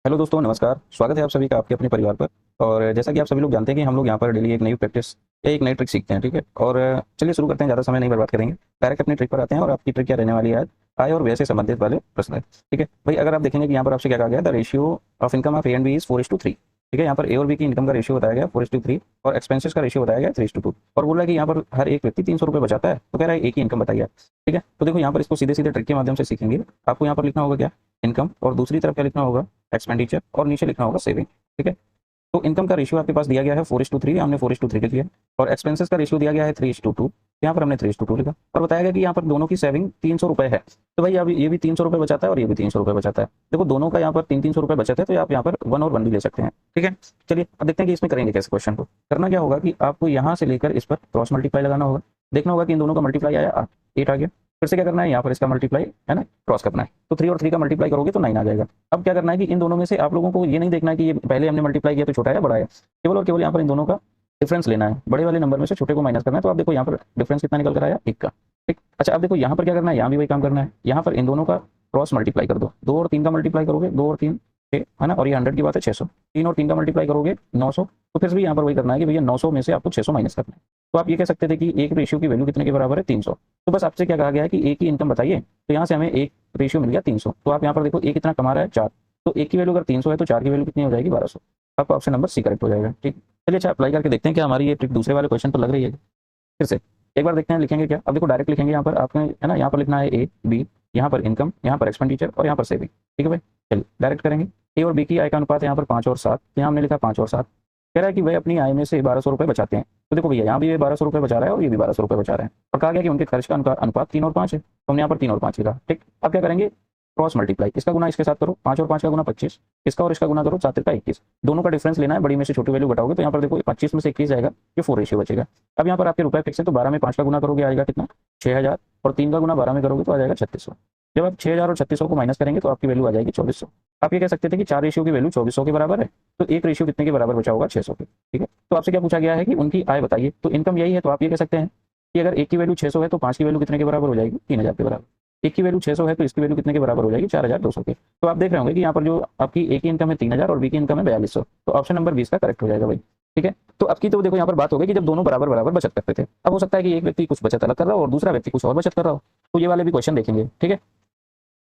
Hello दोस्तों, नमस्कार। स्वागत है आप सभी का आपके अपने परिवार पर। और जैसा कि आप सभी लोग जानते हैं कि हम लोग यहाँ पर डेली एक नई प्रैक्टिस या एक नई ट्रिक सीखते हैं, ठीक है। और चलिए शुरू करते हैं, ज़्यादा समय नहीं बर्बाद करेंगे, डायरेक्ट अपनी ट्रिक पर आते हैं। और आपकी ट्रिक क्या रहने वाली है आज? आय और व्यय से संबंधित वाले प्रश्न है, ठीक है भाई। अगर आप देखेंगे कि यहाँ पर आपसे क्या कहा गया, the ratio of income of A and B is 4:3, ठीक है। यहाँ पर ए और बी की इनकम का रेशियो बताया गया 4:3 और एक्सपेंसेस का रेशियो बताया गया 3:2। और बोला कि यहाँ पर हर एक व्यक्ति 300 रुपये बचाता है, तो कह रहा है एक ही इनकम बताइए, ठीक है। तो देखो यहाँ पर इसको सीधे सीधे ट्रिक के माध्यम से सीखेंगे। आपको यहाँ पर लिखना होगा क्या, इनकम, और दूसरी तरफ क्या लिखना होगा, एक्सपेंडिचर, और नीचे लिखना होगा सेविंग, ठीक है। तो इनकम का रेशियो आपके पास दिया गया है 4:3, हमने 4:3 लिख लिया। और एक्सपेंसेस का रेशियो दिया गया है 3:2, यहाँ पर हमने 3:2 लिखा। और बताया गया कि यहाँ पर दोनों की सेविंग 300 रुपये है। तो भाई अब ये भी 300 रुपये बचाता है और ये भी 300 रुपये बचाता है। देखो दोनों का यहाँ पर 300 रुपये बचत है, तो आप यहाँ पर 1 और 1 भी ले सकते हैं, ठीक है। चलिए अब देखते हैं कि इसमें करेंगे कैसे। क्वेश्चन को करना क्या होगा कि आपको यहाँ से लेकर इस पर क्रॉस मल्टीप्लाई लगाना होगा। देखना होगा कि इन दोनों का मल्टीप्लाई आया 8 आ गया। फिर से क्या करना है, यहाँ पर इसका मल्टीप्लाई है ना, क्रॉस करना है। तो 3 और 3 का मल्टीप्लाई करोगे तो 9 आ जाएगा। अब क्या करना है कि इन दोनों में से आप लोगों को ये नहीं देखना है कि ये पहले हमने मल्टीप्लाई किया तो छोटा है बड़ा है, केवल और केवल यहाँ पर इन दोनों का डिफरेंस लेना है। बड़े वाले नंबर में से छोटे को माइनस करना है। तो आप देखो यहाँ पर डिफरेंस कितना निकल कर आया, 1 का, ठीक। अच्छा अब देखो यहाँ पर क्या करना है, यहाँ भी वही काम करना है। यहाँ पर इन दोनों का क्रॉस मल्टीप्लाई कर दो। 2 और 3 का मल्टीप्लाई करोगे, 2 और 3 6 है ना, और ये 100 की बात है 600। 3 और 3 का मल्टीप्लाई करोगे 900। तो फिर भी यहाँ पर वही करना है कि भैया 900 में से आपको 600 माइनस करना है। तो आप ये कह सकते थे कि एक रेशियो की वैल्यू कितने के बराबर है, 300। तो बस आपसे क्या कहा गया है कि एक ही इनकम बताइए। तो यहाँ से हमें एक रेशियो मिल गया 300। तो आप यहाँ पर देखो एक कितना कमा रहा है, 4। तो एक की वैल्यू अगर 300 है तो 4 की वैल्यू कितनी हो जाएगी, 1200। आपका ऑप्शन नंबर सी करेक्ट हो जाएगा, ठीक। चलिए अच्छा अप्लाई करके देखते हैं क्या हमारी ये ट्रिक दूसरे वाले क्वेश्चन पर लग रही है। फिर से एक बार देखते हैं लिखेंगे क्या। अब देखो डायरेक्ट लिखेंगे, यहाँ पर आपने है ना, यहाँ पर लिखना है ए बी, यहाँ पर इनकम, यहाँ पर एक्सपेंडिचर और यहाँ पर सेविंग, ठीक है भाई। चलिए डायरेक्ट करेंगे। ए और बी की आय का अनुपात यहाँ पर 5 और 7, यहाँ हमने लिखा 5 और 7। कह रहा है कि वह अपनी आय में से 1200 रुपये बचाते हैं। तो देखो भैया यहाँ भी ये 1200 रुपये बचा रहा है और ये भी 1200 रुपये बचा रहे हैं। और कहा गया कि उनके खर्च का अनुपात 3 और 5 है। तो हमने यहाँ पर 3 और 5 लिखा, ठीक। अब क्या करेंगे, क्रॉस मल्टीप्लाई, इसका गुना इसके साथ करो, 5 और 5 का गुना 25, इसका और इसका गुना करो, 7 का 21। दोनों का डिफरेंस लेना है, बड़ी में से छोटी वैल्यू घटाओगे तो यहाँ पर देखो 25 में से 21 जाएगा, ये 4 रेशियो बचेगा। अब यहाँ पर आपके रुपए फिक्स है, तो 12 में 5 का गुना करोगे आएगा कितना, 6000। और 3 का गुना 12 में करोगे तो आ जाएगा 3600। जब आप 6000 और 3600 को माइनस करेंगे तो आपकी वैल्यू आ जाएगी 2400। आप ये कह सकते थे कि 4 रेशियो की वैल्यू 2400 के बराबर है, तो एक रेशियो कितने के बराबर बचा होगा, 600 के, ठीक है। तो आपसे क्या पूछा गया है कि उनकी आय बताइए। तो इनकम यही है, तो आप ये कह सकते हैं कि अगर एक की वैल्यू 600 है तो 5 की वैल्यू कितने के बराबर हो जाएगी, 3000 के बराबर। एक की वैल्यू 600 है तो इसकी वैल्यू कितने के बराबर हो जाएगी, 4200 के। तो आप देख रहे होंगे कि यहाँ पर जो आपकी ए की इनकम है 3000 और बी की इनकम है 4200। तो ऑप्शन नंबर 20 का करेक्ट हो जाएगा भाई, ठीक है। तो अब की तो देखो यहाँ पर बात हो गई कि जब दोनों बराबर बराबर बचत करते थे। अब हो सकता है कि एक व्यक्ति कुछ बचत अलग कर रहा हो और दूसरा व्यक्ति कुछ और बचत कर रहा हो। तो ये वाले भी क्वेश्चन देखेंगे, ठीक है।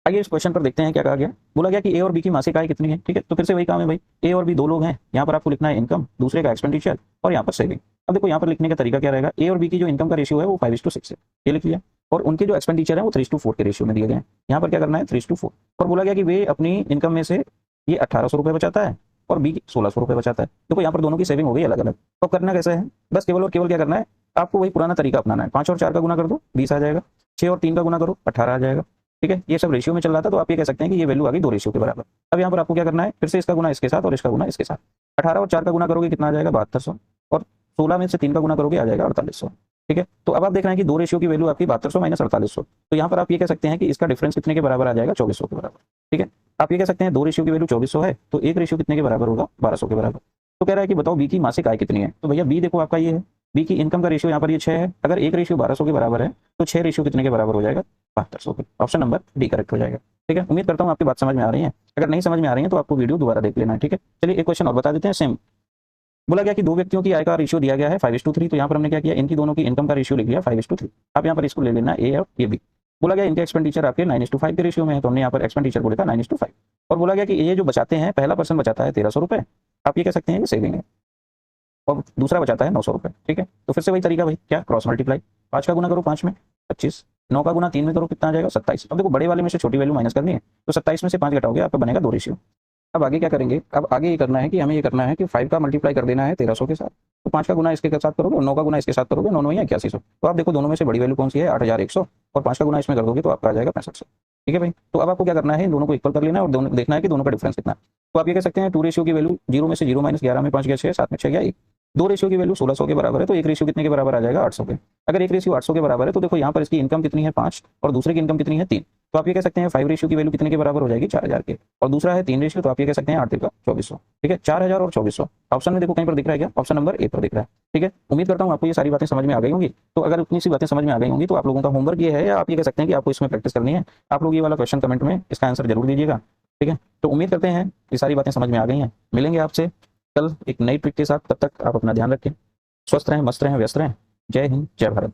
आइए इस क्वेश्चन पर देखते हैं क्या कहा गया। बोला गया कि ए और बी की मासिक आय कितनी है, ठीक है। तो फिर से वही काम है भाई, ए और बी दो लोग हैं। यहाँ पर आपको लिखना है इनकम, दूसरे का एक्सपेंडिचर और यहाँ पर सेविंग। अब देखो यहाँ पर लिखने का तरीका क्या रहेगा, ए और बी की जो इनकम का रेशियो है वो 5:6 है, ये लिख लिया। और उनके जो एक्सपेंडिचर है वो 3:4 के रेशियो में दिए गए हैं। यहाँ पर क्या करना है, 3:4। और बोला गया कि वे अपनी इनकम में से ये 1800 रुपये बचाता है और बी 1600 रुपये बचाता है। देखो यहाँ पर दोनों की सेविंग हो गई अलग अलग। तो करना कैसे है, बस केवल और केवल क्या करना है, आपको वही पुराना तरीका अपनाना है। 5 और 4 का गुना कर दो, 20 आ जाएगा। 6 और 3 का गुना करो, 18 आ जाएगा, ठीक है। ये सब रेशियो में चल रहा था, तो आप ये कह सकते हैं कि ये वैल्यू आ गई 2 रेशियो के बराबर। अब यहाँ पर आपको क्या करना है, फिर से इसका गुना इसके साथ और इसका गुना इसके साथ। 18 और 4 का गुना करोगे कितना आ जाएगा, 7200। और 16 में से 3 का गुना करोगे आ जाएगा 4800, ठीक है। तो अब आप देख रहे हैं कि 2 रेशियो की वैल्यू आपकी 7200 माइनस 4800। तो यहाँ पर आप ये कह सकते हैं कि इसका डिफरेंस कितने के बराबर आ जाएगा, 2400 के बराबर, ठीक है। आप ये कह सकते हैं 2 रेशियो की वैल्यू 2400 है, तो एक रेशियो कितने के बराबर होगा, 1200 के बराबर। तो कह रहा है कि बताओ बी की मासिक आय कितनी है। तो भैया बी देखो आपका ये है, बी की इनकम का रेशियो यहाँ पर ये 6 है। अगर एक रेशियो 1200 के बराबर है तो 6 रेशियो कितने के बराबर हो जाएगा, 7200 के। ऑप्शन नंबर डी करेक्ट हो जाएगा, ठीक है। उम्मीद करता हूँ आपकी बात समझ में आ रही है। अगर नहीं समझ में आ रही है तो आपको वीडियो दोबारा देख लेना है, ठीक है। चलिए एक क्वेश्चन और बता देते हैं सेम। बोला गया कि दो व्यक्तियों की आय का रेशियो दिया गया है 5:3। तो यहाँ पर हमने क्या किया, इनकी दोनों की इनकम का रेशियो लिख लिया 5:3। आप यहाँ पर इसको ले लेना ए और ये बी। बोला गया इनके एक्सपेंडिचर आपके 9:5 के रेशियो में है, तो हमने यहाँ पर एक्सपेंडिचर को लिखा 9:5। और बोला गया कि ये जो बचाते हैं, पहला पर्सन बचाता है 1300 रुपये, आप ये कह सकते हैं कि सेविंग है। और दूसरा बचाता है 900 रुपये, ठीक है। तो फिर से वही तरीका भाई, क्या, क्रॉस मल्टीप्लाई। 5 का गुना करो 5 में 25, 9 का गुना 3 में करो कितना आ जाएगा, 27। अब देखो बड़े वाले में से छोटी वैल्यू माइनस करनी है, तो 27 में से 5 घटाओगे आपका बनेगा 2 रेशियो। अब आगे क्या करेंगे, अब आगे ये करना है कि हमें ये करना है कि 5 का मल्टीप्लाई कर देना है 1300 के साथ। तो 5 का गुना इसके साथ करोगे और 9 का गुना इसके साथ करोगे, 9 9 8100। तो आप देखो दोनों में से बड़ी वैल्यू कौन सी है, 8100। और 5 का गुना इसमें कर दोगे तो आपका आ जाएगा 6500, ठीक है भाई। तो अब आपको क्या करना है, इन दोनों को इक्वल कर लेना है और दोनों देखना है कि दोनों का डिफरेंस कितना है। तो आप ये कह सकते हैं 2 रेशियो की वैल्यू 0 में से 0 माइनस 11 में 5 गया 6, 7 में 6 गया 1। 2 रेशियो की वैल्यू 1600 के बराबर है, तो एक रेशियो कितने के बराबर आ जाएगा, 800 के। अगर एक रेशियो 800 के बराबर है तो देखो यहाँ पर इसकी इनकम कितनी है 5 और दूसरे की इनकम कितनी है 3। तो आप ये कह सकते हैं 5 रेशियो की वैल्यू कितने के बराबर हो जाएगी, 4000 के। और दूसरा है 3 रेशियो, तो आप ये कह सकते हैं 8 का 2400, ठीक है। 4000 और 2400 ऑप्शन में देखो कहीं पर दिख रहा है क्या, ऑप्शन नंबर ए पर दिख रहा है, ठीक है। उम्मीद करता हूँ आपको ये सारी बातें समझ में आ गई होंगी। तो अगर उतनी सी बातें समझ में आ गई होंगी तो आप लोगों का होमवर्क ये है, या आप ये कह सकते हैं कि आपको इसमें प्रैक्टिस करनी है। आप लोग ये वाला क्वेश्चन कमेंट में इसका आंसर जरूर दीजिएगा, ठीक है। तो उम्मीद करते हैं ये सारी बातें समझ में आ गई हैं। मिलेंगे आपसे कल एक नई ट्रिक के साथ, तब तक आप अपना ध्यान रखें। स्वस्थ रहें, मस्त रहें, व्यस्त रहें। जय हिंद, जय भारत।